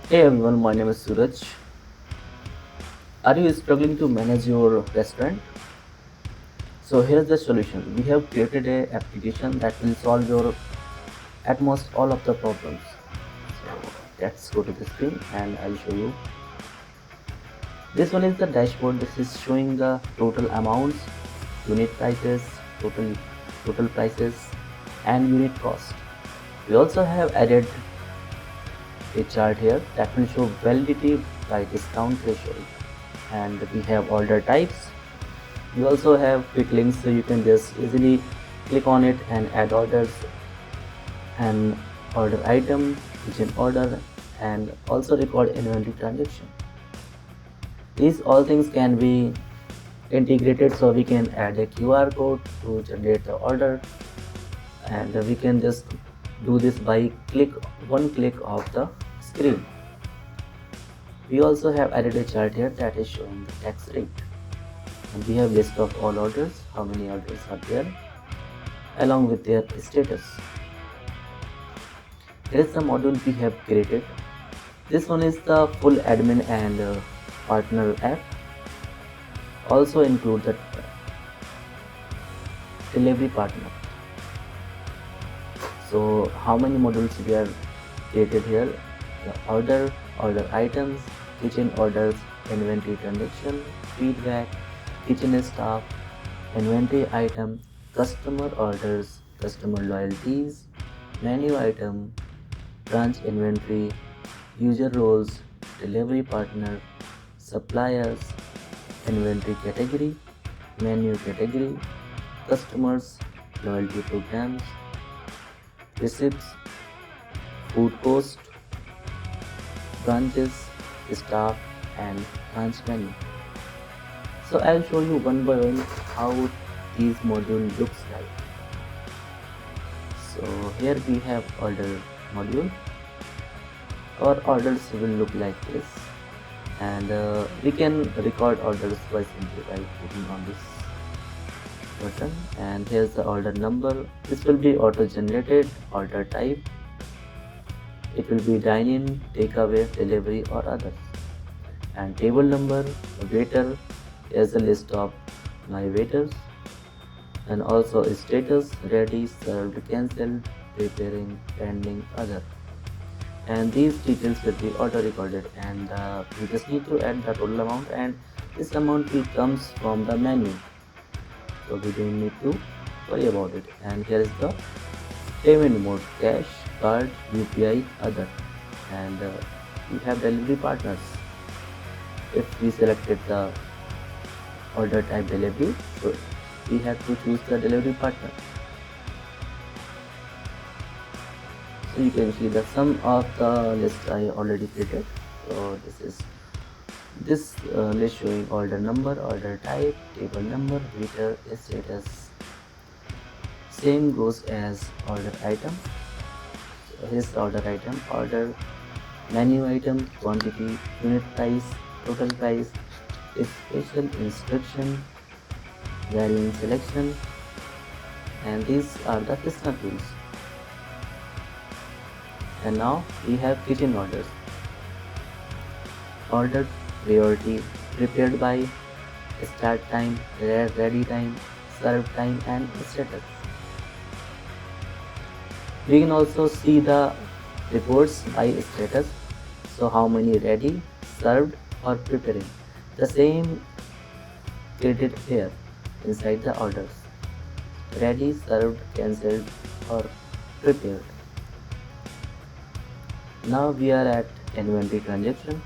Hey everyone, my name is Suraj. Are you struggling to manage your restaurant? So here's the solution. We have created a application that will solve your at most all of the problems. So let's go to the screen and I'll show you. This one is the dashboard. This is showing the total amounts, unit prices, total prices, and unit cost. We also have added a chart here that will show validity by discount threshold, and we have order types. We also have quick links, so you can just easily click on it and add orders and order item, kitchen order, and also record inventory transaction. These all things can be integrated, so we can add a QR code to generate the order, and we can just do this by one click of the screen. We also have added a chart here that is showing the tax rate, and we have list of all orders, how many orders are there, along with their status. Here is the module we have created. This one is the full admin and partner app. Also include the delivery partner. So how many modules we are created here? The order items, kitchen orders, inventory transaction, feedback, kitchen staff, inventory item, customer orders, customer loyalties, menu item, branch inventory, user roles, delivery partner, suppliers, inventory category, menu category, customers, loyalty programs, receipts, food cost, branches, staff, and branch menu. So I'll show you one by one how these module looks like. So here we have order module. Our orders will look like this, and we can record orders by simply by clicking on this button. And here's the order number. This will be auto generated. Order type, it will be dine-in, takeaway, delivery, or others. And table number, waiter, here's a list of my waiters. And also status, ready, served, cancelled, preparing, pending, other. And these details will be auto recorded, and we just need to add the total amount, and this amount will comes from the menu, so we don't need to worry about it. And here is the payment mode: cash, card, UPI, other. And we have delivery partners. If we selected the order type delivery, so we have to choose the delivery partner. So you can see the sum of the list I already created. So this list showing order number, order type, table number, waiter, status. Same goes as order item. So here's the order item: order, menu item, quantity, unit price, total price, special instruction, variant selection, and these are the listener tools. And now we have kitchen orders. Ordered, priority, prepared by, start time, ready time, serve time, and status. We can also see the reports by status. So how many ready, served, or preparing. The same created here inside the orders. Ready, served, cancelled, or prepared. Now we are at inventory transaction.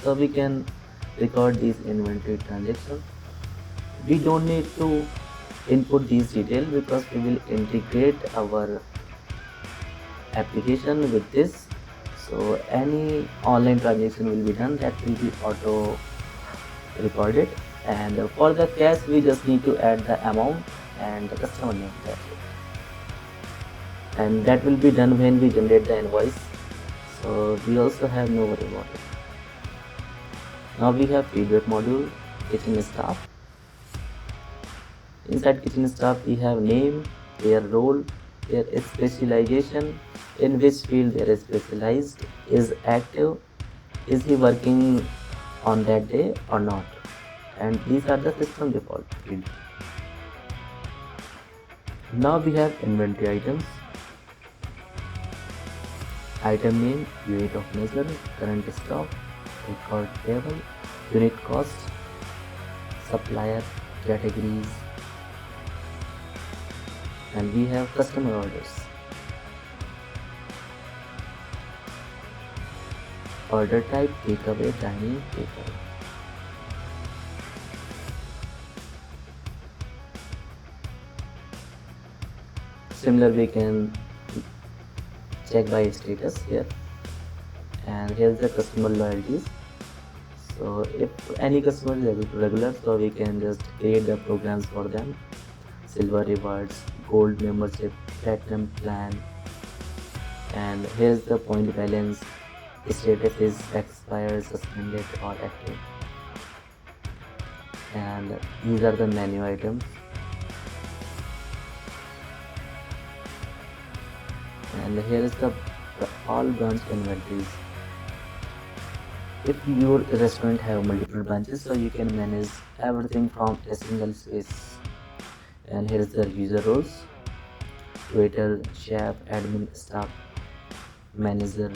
So we can record these inventory transactions. We don't need to input these details because we will integrate our application with this. So any online transaction will be done, that will be auto recorded. And for the cash, we just need to add the amount and the customer name. That's it. And that will be done when we generate the invoice. So we also have no worry about it. Now we have feedback module, kitchen staff. Inside kitchen staff, we have name, their role, their specialization, in which field they are specialized, is active, is he working on that day or not, and these are the system default field. Now we have inventory items, item name, unit of measure, current stock, record table, unit cost, supplier, categories, and we have customer orders. Order type, takeaway, dining, takeaway. Similar, we can check by status here, and here's the customer loyalties. So if any customer is regular, so we can just create the programs for them: silver rewards, gold membership, platinum plan, and here's the point balance. Status is expired, suspended, or active. And these are the menu items. And here is the all branch inventories. If your restaurant have multiple branches, so you can manage everything from a single space. And here is the user roles: waiter, chef, admin, staff, manager.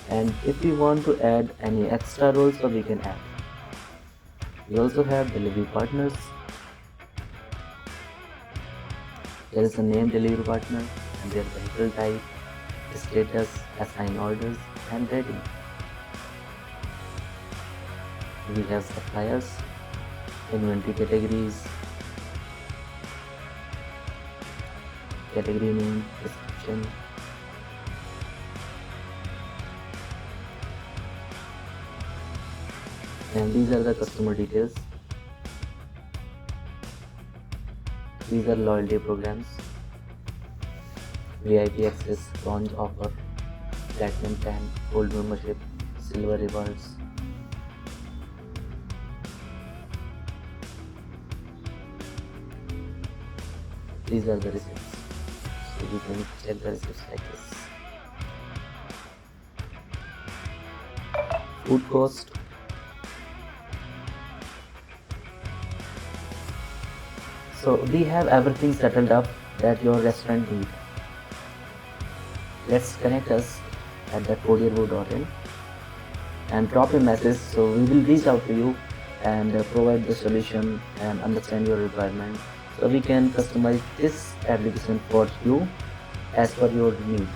And if we want to add any extra roles, so we can add. We also have delivery partners. There is a name delivery partner and their vehicle type, status, assign orders, and rating. We have suppliers, inventory categories, category name, description, and these are the customer details. These are loyalty programs: VIP access, launch offer, platinum plan, gold membership, silver rewards. These are the receipts, so we can check the receipts like this. Food cost, so we have everything settled up that your restaurant needs. Let's connect us at the courierwo.in and drop a message, so we will reach out to you and provide the solution and understand your requirement, so we can customize this application for you as per your need.